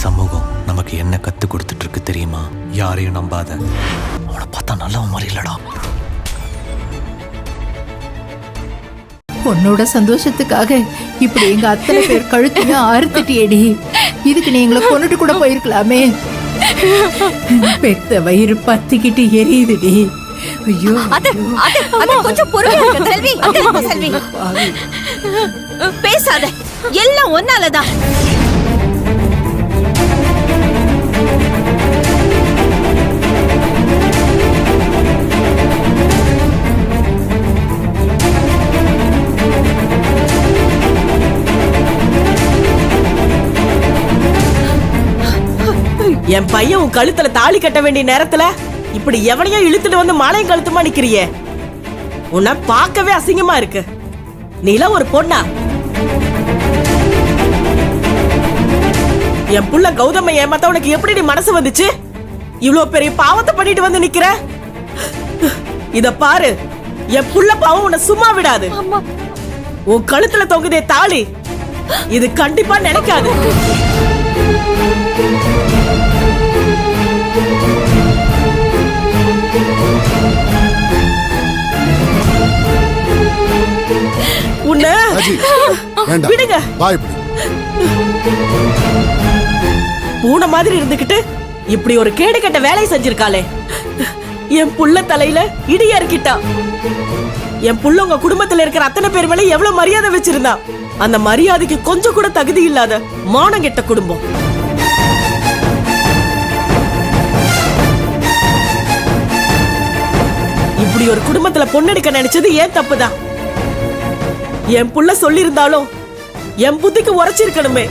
சமூகம் நமக்கு என்ன கத்து கொடுத்துட்டு இருக்கு தெரியுமா? யாரையும் நம்பாத. அவனை பார்த்தா நல்லவன் மாதிரி இல்லடா. உன்னோட சந்தோஷத்துக்காக இப்படி எங்க அத்தனை பேர் கழுத்தையும் அறுத்துட்டியேடி. இதுக்கு நீ எங்களை கொண்டுட்டு கூட போயிருக்கலாமே. பெத்த வயிறு பத்திக்கிட்டு எரியுதுடி. ஐயோ கொஞ்சம் பொறுமையா இருங்க செல்வி. செல்வி பேசாத, எல்லாம் ஒன்னாலதான். என் பையன் உன் கழுத்துல தாலி கட்ட வேண்டிய நேரத்துல இப்படி எவனையும் இழுத்துட்டு வந்து மாலையும் கழுத்துமா நிக்கிறியே. உன்னை பார்க்கவே அசிங்கமா இருக்கு. நீலாம் ஒரு பொண்ணா? என் புள்ள கௌதம ஏமாத்த உனக்கு எப்படி மனசு வந்துச்சு? இவ்வளவு பெரிய பாவத்தை பண்ணிட்டு வந்து நிக்கிற. இத பாரு, என் புள்ள பாவம் உன்னை சும்மா விடாது. உன் கழுத்துல தொங்குதே தாலி, இது கண்டிப்பா நினைக்காது. விடுங்க. பூனை மாதிரி இருந்துகிட்டு இப்படி ஒரு கேடு கட்ட வேலை செஞ்சிருக்காளே. என் புள்ள தலையில இடி இறக்கிட்டா. என் புள்ள உங்க குடும்பத்துல இருக்கிற அத்தனை பேர் மேல எவ்வளவு மரியாதை வச்சிருந்தா. அந்த மரியாதைக்கு கொஞ்சம் கூட தகுதி இல்லாத மானம் கெட்ட குடும்பம். இப்படி ஒரு குடும்பத்துல பொண்ணெடுக்க நினைச்சது ஏன் தப்புதான். என் புள்ள சொல்லி இருந்தாலும் என் புத்திக்கு உரைச்சிருக்கணுமே.